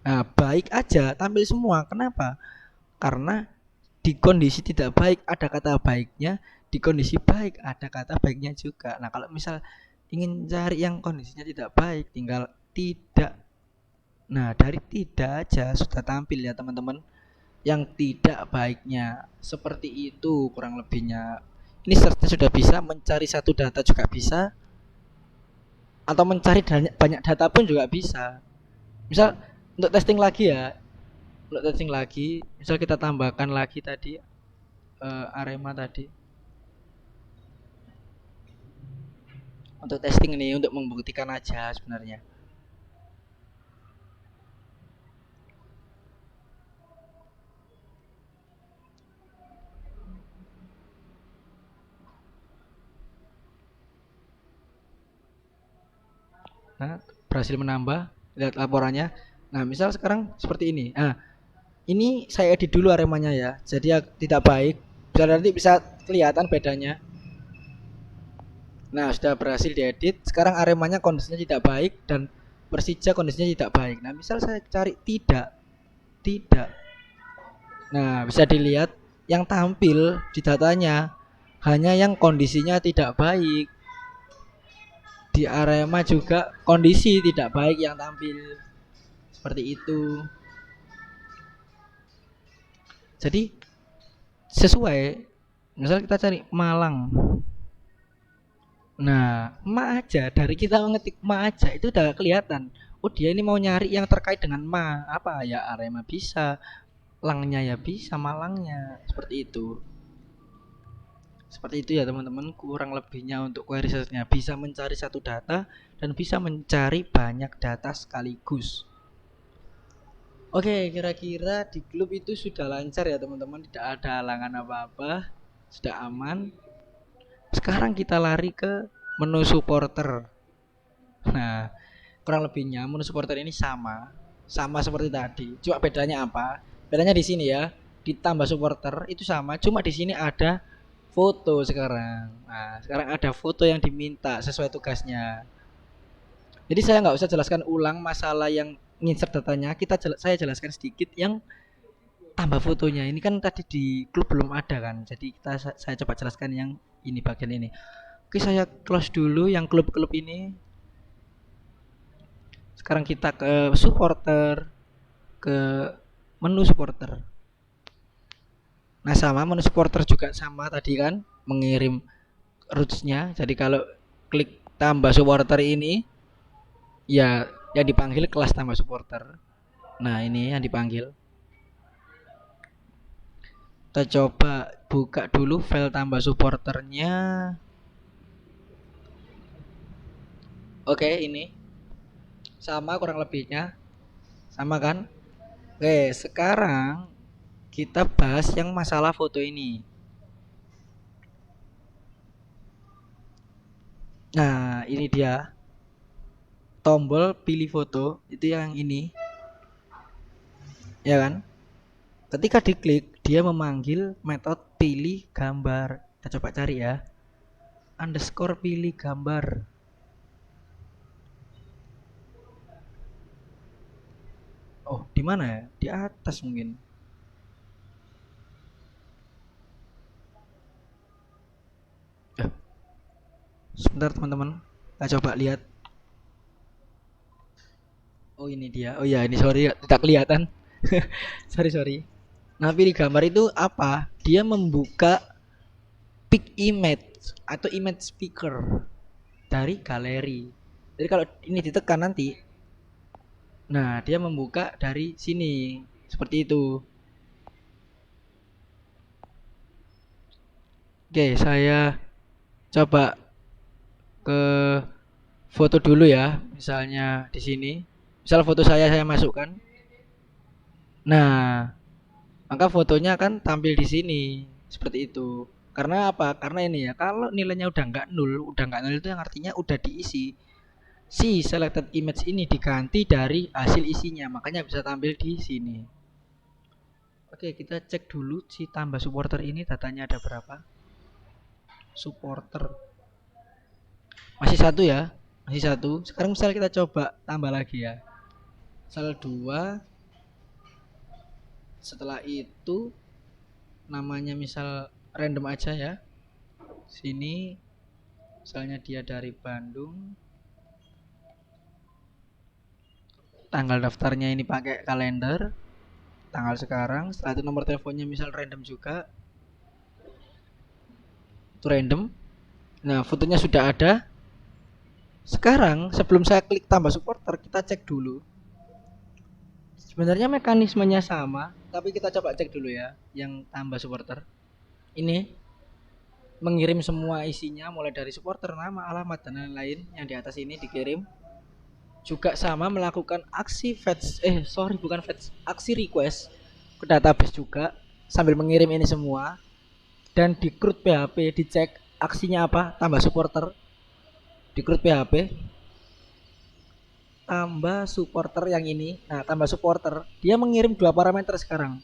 Nah, baik aja tampil semua. Kenapa? Karena di kondisi tidak baik ada kata baiknya, di kondisi baik ada kata baiknya juga. Nah, kalau misal ingin cari yang kondisinya tidak baik, tinggal tidak. Nah, dari tidak aja sudah tampil ya, teman-teman. Yang tidak baiknya seperti itu kurang lebihnya. Ini searchnya sudah bisa, mencari satu data juga bisa, atau mencari banyak data pun juga bisa. Misal untuk testing lagi ya, untuk testing lagi, misal kita tambahkan lagi tadi Arema tadi untuk testing ini, untuk membuktikan aja sebenarnya. Nah, berhasil menambah, lihat laporannya. Nah, misal sekarang seperti ini. Nah, ini saya edit dulu Aremanya ya, jadi ya tidak baik, biar nanti bisa kelihatan bedanya. Nah, sudah berhasil diedit. Sekarang Aremanya kondisinya tidak baik dan Persija kondisinya tidak baik. Nah, misal saya cari tidak. Nah, bisa dilihat yang tampil di datanya hanya yang kondisinya tidak baik. Di Arema juga kondisi tidak baik yang tampil. Seperti itu. Jadi sesuai, misal kita cari Malang. Nah, ma aja dari kita mengetik ma aja itu udah kelihatan. Oh, dia ini mau nyari yang terkait dengan ma. Apa ya, Arema bisa, Langnya ya bisa, Malangnya. Seperti itu. Seperti itu ya teman-teman, kurang lebihnya untuk query search-nya. Bisa mencari satu data dan bisa mencari banyak data sekaligus. Oke, kira-kira di klub itu sudah lancar ya teman-teman, tidak ada halangan apa-apa, sudah aman. Sekarang kita lari ke menu supporter. Nah, kurang lebihnya menu supporter ini sama seperti tadi. Cuma bedanya apa? Bedanya di sini ya. Ditambah supporter itu sama, cuma di sini ada foto sekarang. Nah, sekarang ada foto yang diminta sesuai tugasnya. Jadi saya nggak usah jelaskan ulang masalah yang insert datanya. Saya jelaskan sedikit yang tambah fotonya. Ini kan tadi di klub belum ada kan. Jadi saya coba jelaskan yang ini, bagian ini. Oke, saya close dulu yang klub-klub ini. Sekarang kita ke supporter, ke menu supporter. Nah, sama menu supporter juga sama tadi kan, mengirim rootsnya. Jadi kalau klik tambah supporter ini, ya yang dipanggil kelas tambah supporter. Nah, ini yang dipanggil. Kita coba buka dulu file tambah supporternya. Oke, ini sama kurang lebihnya. Sama kan? Oke, sekarang kita bahas yang masalah foto ini. Nah, ini dia. Tombol pilih foto itu yang ini. Ya kan? Ketika diklik, dia memanggil metode pilih gambar. Kita coba cari ya. Underscore pilih gambar. Oh, di mana ya? Di atas mungkin. Sebentar teman-teman. Kita coba lihat. Oh, ini dia. Oh ya, ini sorry tidak kelihatan. Sorry. Nah, pilih gambar itu apa? Dia membuka pick image atau image speaker dari galeri. Jadi kalau ini ditekan nanti, nah dia membuka dari sini seperti itu. Oke, saya coba ke foto dulu ya. Misalnya di sini. Misal foto saya masukkan. Nah, maka fotonya akan tampil di sini seperti itu. Karena apa? Karena ini ya, kalau nilainya udah nggak nol itu yang artinya udah diisi. Si selected image ini diganti dari hasil isinya, makanya bisa tampil di sini. Oke, kita cek dulu si tambah supporter ini datanya ada berapa. Supporter masih satu ya, masih satu. Sekarang misal kita coba tambah lagi ya. Misal 2. Setelah itu namanya misal random aja ya. Sini misalnya dia dari Bandung. Tanggal daftarnya ini pakai kalender. Tanggal sekarang. Setelah itu nomor teleponnya misal random juga. Itu random. Nah, fotonya sudah ada. Sekarang sebelum saya klik tambah supporter, kita cek dulu. Sebenarnya mekanismenya sama, tapi kita coba cek dulu ya yang tambah supporter. Ini mengirim semua isinya mulai dari supporter, nama, alamat dan lain-lain yang di atas ini dikirim. Juga sama melakukan aksi fetch bukan fetch, aksi request ke database juga sambil mengirim ini semua dan di CRUD PHP dicek aksinya apa, tambah supporter di CRUD PHP tambah supporter yang ini. Nah, tambah supporter dia mengirim dua parameter sekarang.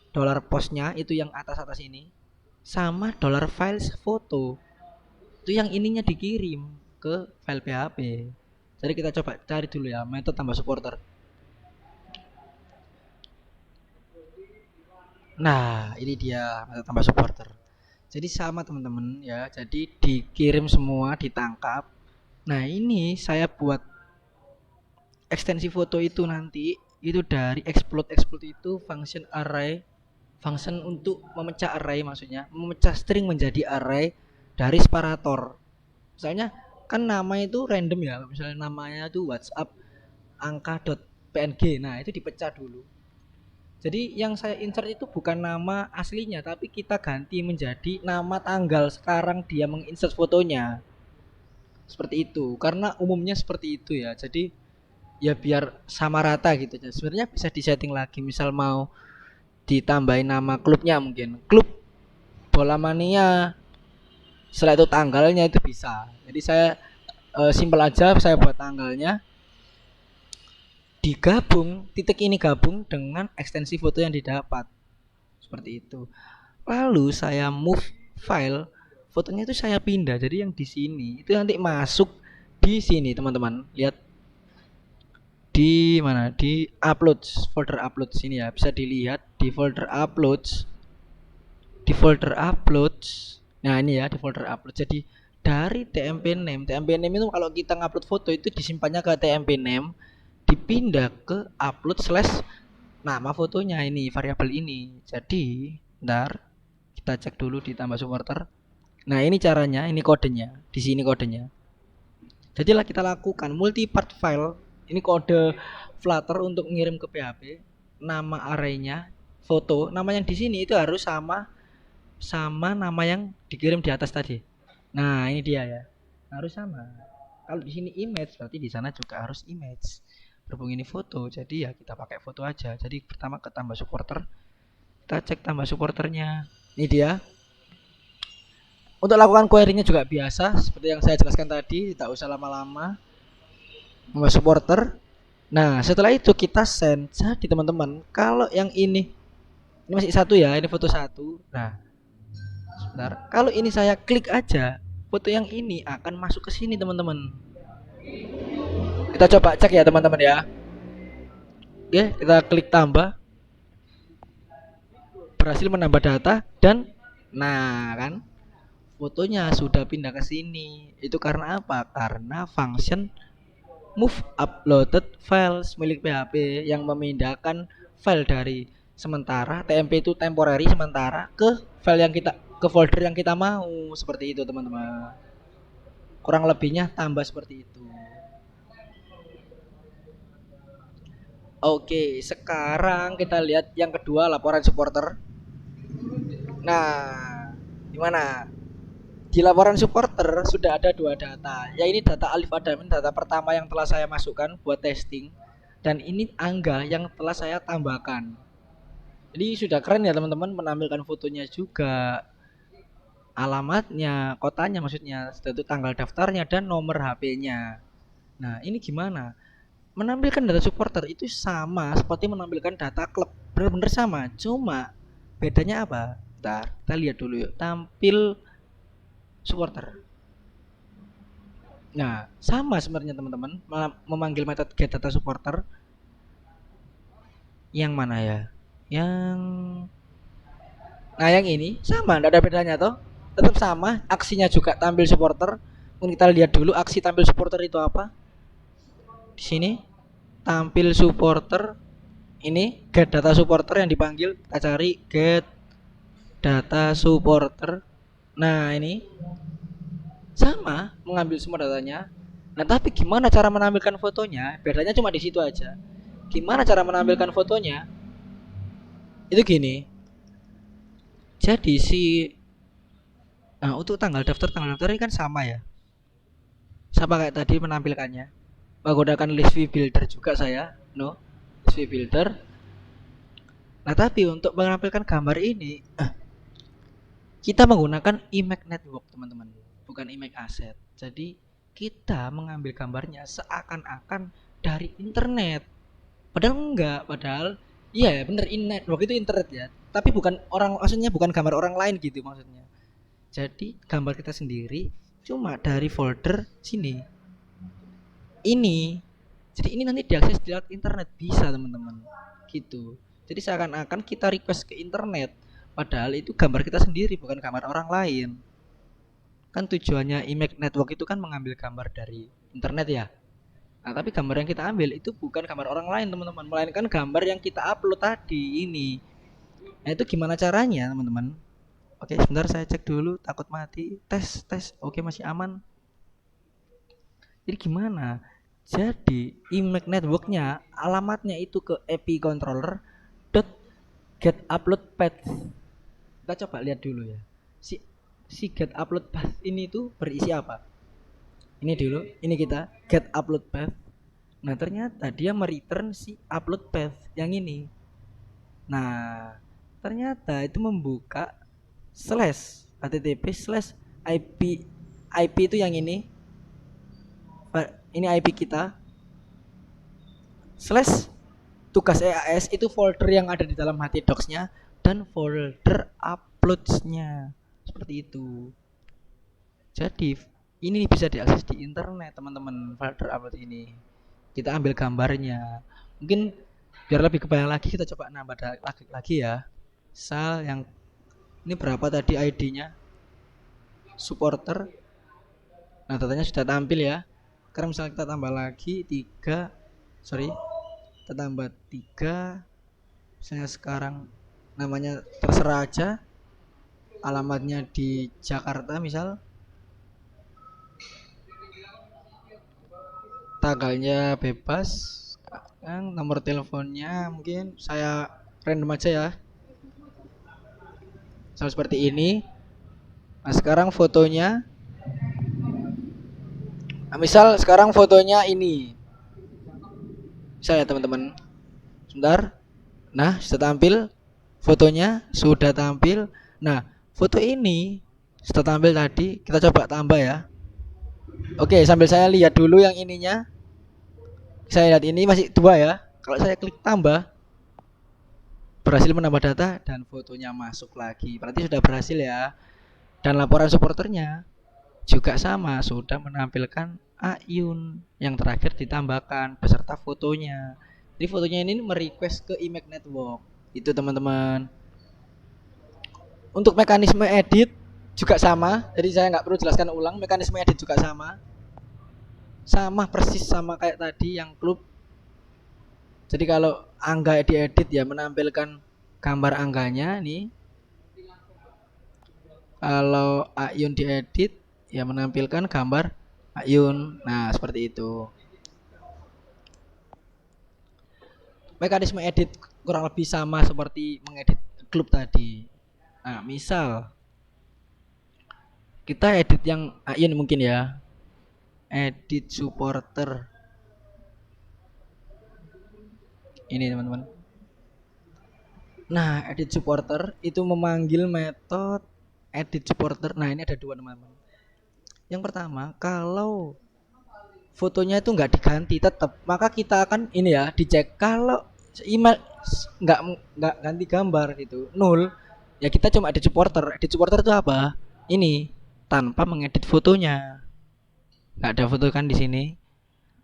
Dollar postnya itu yang atas-atas ini sama dollar files foto. Itu yang ininya dikirim ke file PHP. Jadi kita coba cari dulu ya metode tambah supporter. Nah, ini dia metode tambah supporter. Jadi sama teman-teman ya. Jadi dikirim semua, ditangkap. Nah, ini saya buat ekstensi foto itu nanti itu dari explode itu function array, function untuk memecah array, maksudnya memecah string menjadi array dari separator. Misalnya kan nama itu random ya, misalnya namanya itu WhatsApp angka.png. Nah, itu dipecah dulu. Jadi yang saya insert itu bukan nama aslinya, tapi kita ganti menjadi nama tanggal sekarang dia menginsert fotonya. Seperti itu. Karena umumnya seperti itu ya. Jadi ya biar sama rata gitu. Sebenarnya bisa disetting lagi. Misal mau ditambahin nama klubnya mungkin. Klub Bola Mania. Setelah itu tanggalnya itu bisa. Jadi saya simpel aja, saya buat tanggalnya. Digabung, titik ini gabung dengan ekstensi foto yang didapat. Seperti itu. Lalu saya move file, fotonya itu saya pindah. Jadi yang di sini itu nanti masuk di sini, teman-teman. Lihat di mana? Di uploads, folder uploads sini ya. Bisa dilihat di folder uploads. Di folder uploads. Nah, ini ya di folder uploads. Jadi dari TMP name itu kalau kita ngupload foto itu disimpannya ke TMP name, dipindah ke upload slash nama fotonya ini, variabel ini. Jadi ntar kita cek dulu di tambah supporter. Nah, ini caranya, ini kodenya, di sini kodenya. Jadilah kita lakukan multi part file Ini kode Flutter untuk ngirim ke PHP. Nama arraynya, foto, nama yang di sini itu harus sama sama nama yang dikirim di atas tadi. Nah, ini dia ya. Harus sama. Kalau di sini image, berarti di sana juga harus image. Berhubung ini foto, jadi ya kita pakai foto aja. Jadi pertama ke tambah supporter, kita cek tambah supporternya. Ini dia. Untuk lakukan query-nya juga biasa, seperti yang saya jelaskan tadi, tidak usah lama-lama. Tambah supporter. Nah, setelah itu kita send. Jadi teman-teman, kalau yang ini masih satu ya, ini foto satu. Nah, sebentar. Kalau ini saya klik aja, foto yang ini akan masuk ke sini teman-teman. Kita coba cek ya teman-teman ya. Oke, kita klik tambah. Berhasil menambah data dan nah kan fotonya sudah pindah ke sini. Itu karena apa? Karena function move uploaded files milik PHP yang memindahkan file dari sementara TMP itu temporary sementara ke file yang kita ke folder yang kita mau, seperti itu teman-teman. Kurang lebihnya tambah seperti itu. Oke, sekarang kita lihat yang kedua, laporan supporter. Nah, gimana? Di laporan supporter sudah ada dua data. Ya ini data Alif Adam, data pertama yang telah saya masukkan buat testing. Dan ini Angga yang telah saya tambahkan. Jadi sudah keren ya teman-teman, menampilkan fotonya juga, alamatnya, kotanya maksudnya, itu tanggal daftarnya dan nomor HP-nya. Nah, ini gimana? Menampilkan data supporter itu sama seperti menampilkan data klub, benar-benar sama. Cuma bedanya apa? Bentar, kita lihat dulu yuk. Tampil supporter. Nah, sama sebenarnya teman-teman, memanggil metode get data supporter. Yang mana ya? Yang Nah, yang ini sama, tidak ada bedanya toh. Tetap sama, aksinya juga tampil supporter. Mungkin kita lihat dulu aksi tampil supporter itu apa. Di sini tampil supporter, ini get data supporter yang dipanggil. Kita cari get data supporter. Nah, ini sama, mengambil semua datanya. Nah, tapi gimana cara menampilkan fotonya? Bedanya cuma di situ aja. Gimana cara menampilkan fotonya? Itu gini. Jadi untuk tanggal daftar ini kan sama ya. Sama kayak tadi menampilkannya. Menggunakan list view builder juga saya, list view builder. Nah, tapi untuk menampilkan gambar ini, kita menggunakan image network, teman-teman, bukan image asset. Jadi kita mengambil gambarnya seakan-akan dari internet. Padahal enggak, padahal iya ya bener, in network itu internet ya. Tapi bukan orang, maksudnya bukan gambar orang lain gitu maksudnya. Jadi gambar kita sendiri cuma dari folder sini. Ini. Jadi ini nanti diakses di internet bisa, teman-teman. Gitu. Jadi seakan-akan kita request ke internet, padahal itu gambar kita sendiri bukan gambar orang lain. Kan tujuannya image network itu kan mengambil gambar dari internet ya. Nah, tapi gambar yang kita ambil itu bukan gambar orang lain, teman-teman, melainkan gambar yang kita upload tadi ini. Nah, itu gimana caranya, teman-teman? Oke, sebentar saya cek dulu, takut mati. Tes. Oke, masih aman. Jadi gimana? Jadi image networknya alamatnya itu ke API controller dot get upload path. Kita coba lihat dulu ya. Si get upload path ini tuh berisi apa? Ini dulu, ini kita get upload path. Nah, ternyata dia mereturn si upload path yang ini. Nah, ternyata itu membuka slash http slash IP itu yang ini IP kita slash tugas EAS itu folder yang ada di dalam htdocs-nya dan folder uploads-nya, seperti itu. Jadi ini bisa diakses di internet, teman-teman. Folder upload ini kita ambil gambarnya. Mungkin biar lebih kebayang lagi, kita coba nambah lagi ya. Misal yang ini berapa tadi ID-nya, supporter. Nah, datanya sudah tampil ya. Sekarang misalnya kita tambah lagi 3, kita tambah 3. Misalnya sekarang namanya terserah aja, alamatnya di Jakarta misal. tanggalnya bebas, kan nomor teleponnya mungkin saya random aja ya, sama seperti ini. Nah sekarang fotonya, nah, misal sekarang fotonya ini, misal ya teman-teman, sebentar. Nah sudah tampil, fotonya sudah tampil. Nah foto ini sudah tampil tadi, kita coba tambah ya. Oke, sambil saya lihat dulu yang ininya. Saya lihat ini masih dua ya. Kalau saya klik tambah, berhasil menambah data dan fotonya masuk lagi. Berarti sudah berhasil ya. Dan laporan supporternya juga sama, sudah menampilkan Ayun yang terakhir ditambahkan beserta fotonya. Jadi fotonya ini merequest ke Image Network. Itu teman-teman. Untuk mekanisme edit juga sama. Jadi saya nggak perlu jelaskan ulang. Mekanisme edit juga sama. Sama persis sama kayak tadi yang klub. Jadi kalau angga diedit ya menampilkan gambar angganya nih. Kalau Ayun diedit ya menampilkan gambar Ayun. Nah, seperti itu. Mekanisme edit kurang lebih sama seperti mengedit klub tadi. Nah, misal kita edit yang Ayun mungkin ya. Edit supporter. Ini teman-teman. Nah, edit supporter itu memanggil metode edit supporter. Nah, ini ada dua teman-teman. Yang pertama, kalau fotonya itu nggak diganti tetap, maka kita akan ini ya dicek. Kalau email nggak ganti gambar gitu, nol, ya kita cuma edit supporter. Edit supporter itu apa? Ini tanpa mengedit fotonya, nggak ada foto kan di sini.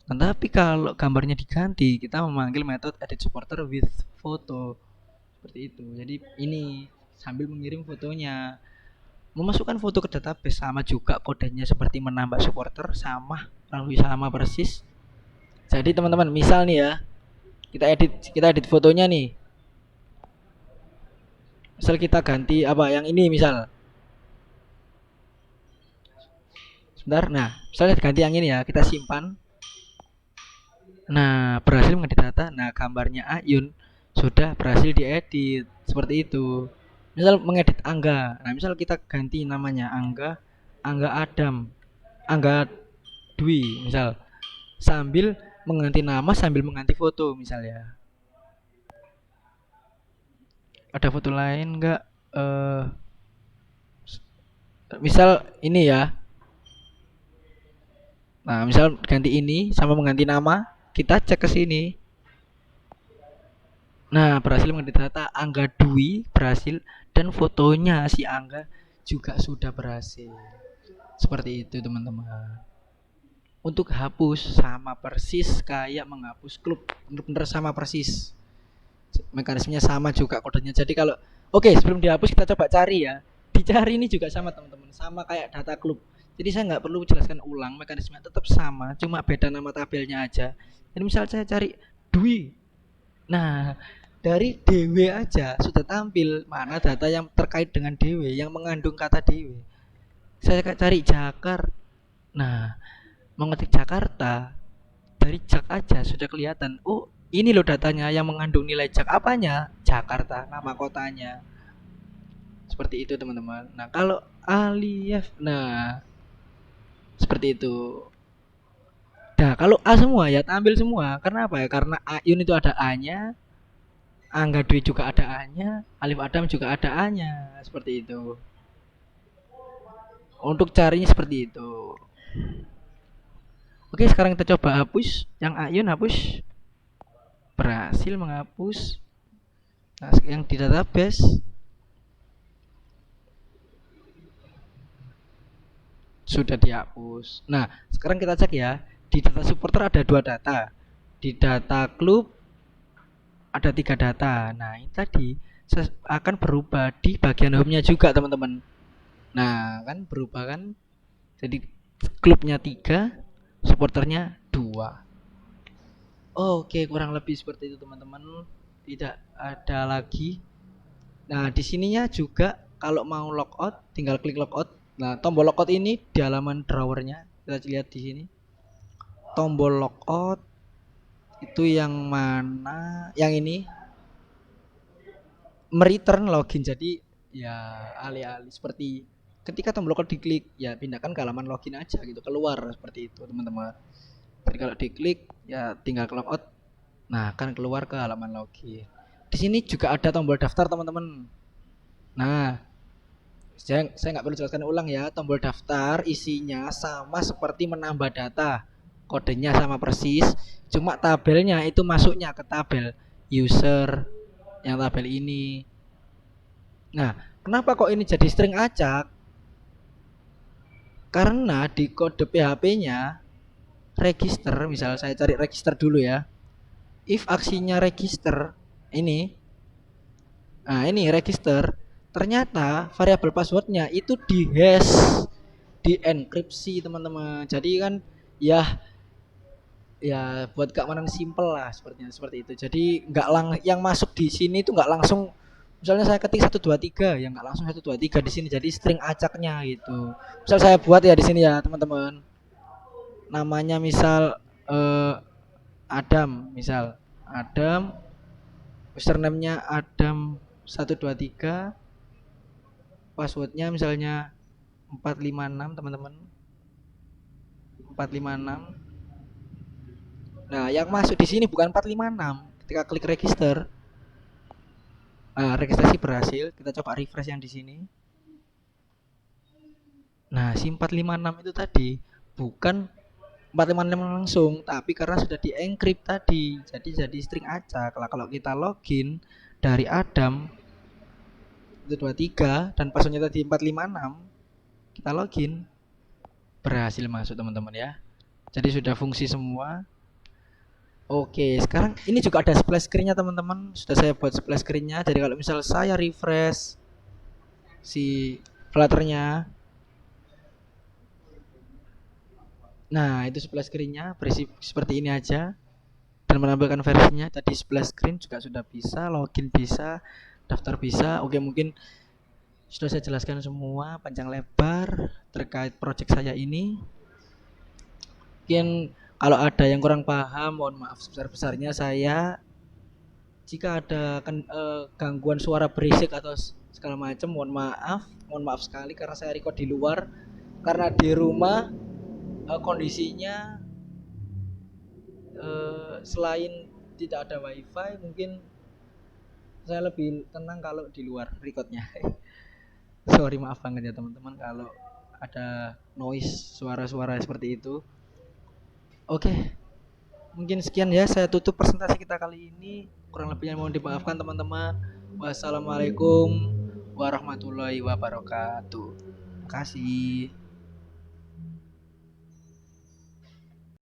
Tetapi kalau gambarnya diganti, kita memanggil metode edit supporter with photo. Seperti itu. Jadi ini sambil mengirim fotonya. Memasukkan foto ke database sama juga kodenya seperti menambah supporter, sama persis. Jadi teman-teman, misal nih ya, kita edit fotonya nih. Misal kita ganti apa yang ini misal. Sebentar. Nah, misalnya ganti yang ini ya, kita simpan. Nah, berhasil mengedit data. Nah, gambarnya Ayun sudah berhasil diedit. Seperti itu. Misal mengedit Angga. Nah, misal kita ganti namanya Angga Adam, Angga Dwi misal. Sambil mengganti nama sambil mengganti foto misalnya. Ada foto lain enggak? Misal ini ya. Nah, misal ganti ini sama mengganti nama, kita cek ke sini. Nah, berhasil mengedit data Angga Dwi berhasil dan fotonya si Angga juga sudah berhasil. Seperti itu, teman-teman. Untuk hapus sama persis kayak menghapus klub, bener-bener sama persis. Mekanismenya sama juga kodenya. Jadi kalau sebelum dihapus kita coba cari ya. Dicari ini juga sama teman-teman, sama kayak data klub. Jadi saya nggak perlu jelaskan ulang, mekanismenya tetap sama, cuma beda nama tabelnya aja. Jadi misal saya cari Dwi, nah dari DW aja sudah tampil mana data yang terkait dengan DW, yang mengandung kata DW. Saya cari Jakarta, nah mengetik Jakarta, dari Jak aja sudah kelihatan. Oh ini loh datanya yang mengandung nilai Jak, apanya? Jakarta, nama kotanya. Seperti itu teman-teman. Nah kalau Aliyef, nah seperti itu. Nah kalau A semua ya tampil semua. Karena apa ya? Karena Ayun itu ada A-nya, Angga Dwi juga ada A-nya, Alif Adam juga ada A-nya. Seperti itu. Untuk carinya seperti itu. Oke, sekarang kita coba hapus. Yang Ayun hapus. Berhasil menghapus. Nah, yang di database sudah dihapus. Nah, sekarang kita cek ya. Di data supporter ada 2 data. Di data klub ada 3 data. Nah, ini tadi akan berubah di bagian home-nya juga, teman-teman. Nah, kan berubah kan? Jadi klubnya 3, supporternya 2. Oke, kurang lebih seperti itu, teman-teman. Tidak ada lagi. Nah, di sininya juga kalau mau logout tinggal klik logout. Nah, tombol logout ini di halaman drawernya. Kita lihat di sini. tombol logout itu yang mana? Yang ini mereturn login. Jadi ya alih-alih seperti ketika tombol logout diklik ya pindahkan ke halaman login aja gitu, keluar seperti itu teman-teman. Jadi kalau diklik ya tinggal ke logout, nah akan keluar ke halaman login. Di sini juga ada tombol daftar teman-teman. Nah, saya nggak perlu jelaskan ulang ya. Tombol daftar isinya sama seperti menambah data, kodenya sama persis, cuma tabelnya itu masuknya ke tabel user yang tabel ini. Nah, kenapa kok ini jadi string acak? Karena di kode PHP-nya register, misal saya cari register dulu ya. If aksinya register ini, nah ini register, ternyata variabel passwordnya itu di hash, di enkripsi teman-teman. Jadi kan ya ya buat keamanan simple lah sepertinya seperti itu. Jadi nggak yang masuk di sini itu nggak langsung, misalnya saya ketik 123 ya nggak langsung 123 di sini, jadi string acaknya gitu. Misal saya buat ya di sini ya teman-teman, namanya misal Adam, misal Adam, username-nya Adam 123, passwordnya misalnya 456 teman-teman, 456. Nah yang masuk di sini bukan 456 ketika klik register. Registrasi berhasil, kita coba refresh yang di sini. Nah si 456 itu tadi bukan 456 langsung, tapi karena sudah di encrypt tadi, jadi string acak. Kalau kita login dari Adam 123 dan passwordnya tadi 456, kita login, berhasil masuk teman-teman ya. Jadi sudah fungsi semua. Oke, sekarang ini juga ada splash screen-nya teman-teman. Sudah saya buat splash screen-nya. Jadi kalau misal saya refresh si Flutter-nya, nah itu splash screen-nya berisi seperti ini aja dan menampilkan versinya. Tadi splash screen juga sudah bisa, login bisa, daftar bisa. Oke, mungkin sudah saya jelaskan semua panjang lebar terkait project saya ini. Mungkin kalau ada yang kurang paham, mohon maaf sebesar-besarnya. Saya jika ada gangguan suara berisik atau segala macam, mohon maaf sekali karena saya record di luar, karena di rumah kondisinya selain tidak ada wifi, mungkin saya lebih tenang kalau di luar recordnya. Sorry, maaf banget ya teman-teman kalau ada noise, suara-suara seperti itu. Oke, mungkin sekian ya, saya tutup presentasi kita kali ini. Kurang lebihnya mohon dimaafkan teman-teman. Wassalamualaikum warahmatullahi wabarakatuh. Terima kasih.